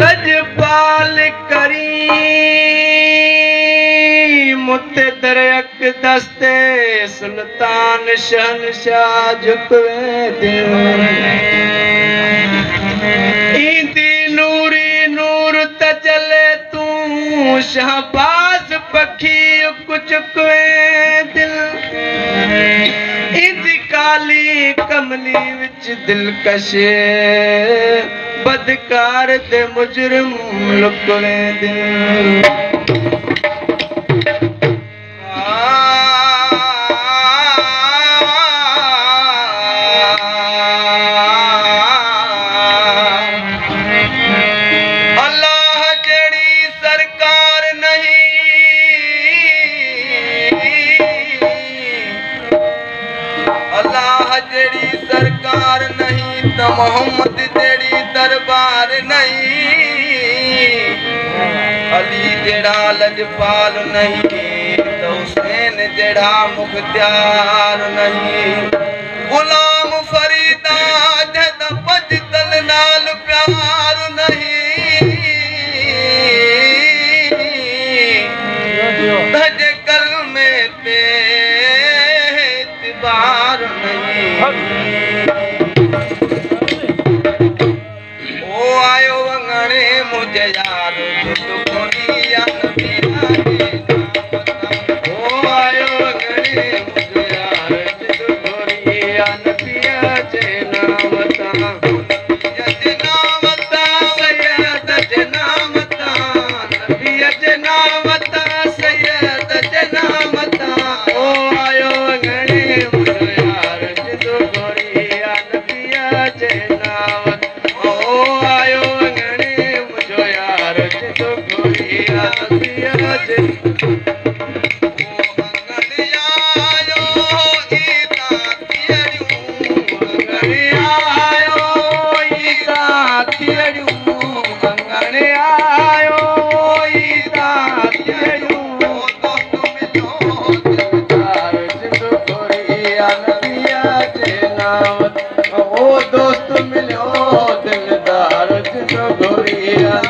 लजपाल करीम मुते दरयक दस्ते सुल्तान शहनशाह झुकवे दिल ईंदी नूरी नूर तजले तू शहबाज पखी उक चुकवे दिल ईंदी काली कमली विच दिलकश बदकार दे मुजरिम लुकवे दिल मोहम्मद जेड़ी दरबार नहीं अली जेड़ा लजपाल नहीं तो हुसैन जेड़ा मुख्तियार नहीं गुलाम फरीदा जदा बजतल नाल प्यार नहीं धजे कल में पे इतबार नहीं मुझे यार तू कोरिया ओ आयो गणे मुझे यार तू कोरिया नबिया जे नामता सैयद जे नामता नबिया जे नामता सैयद जे नामता ओ आयो गणे मुझे यार तू कोरिया नबिया जे नामता ओ आयो दोस्त मिलो दिलदार जिंदो गोरिया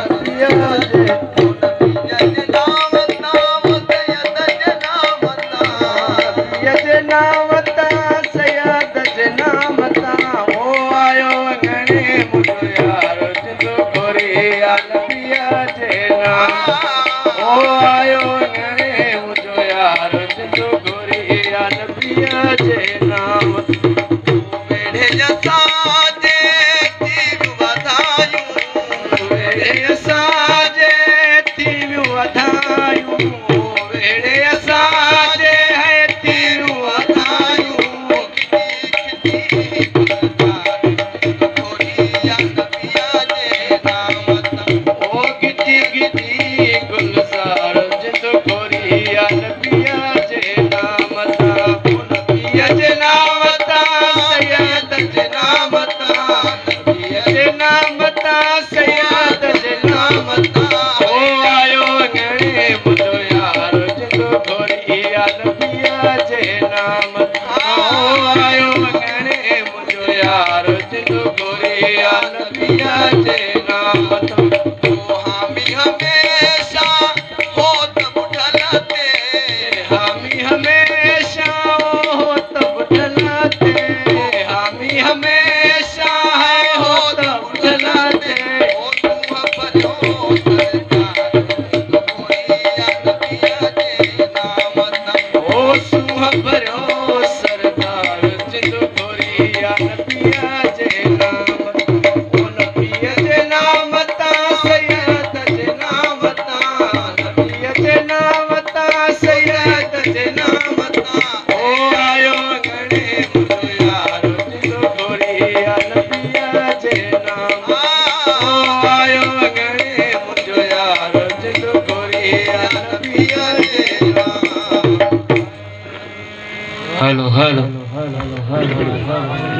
hello hello hello hello hello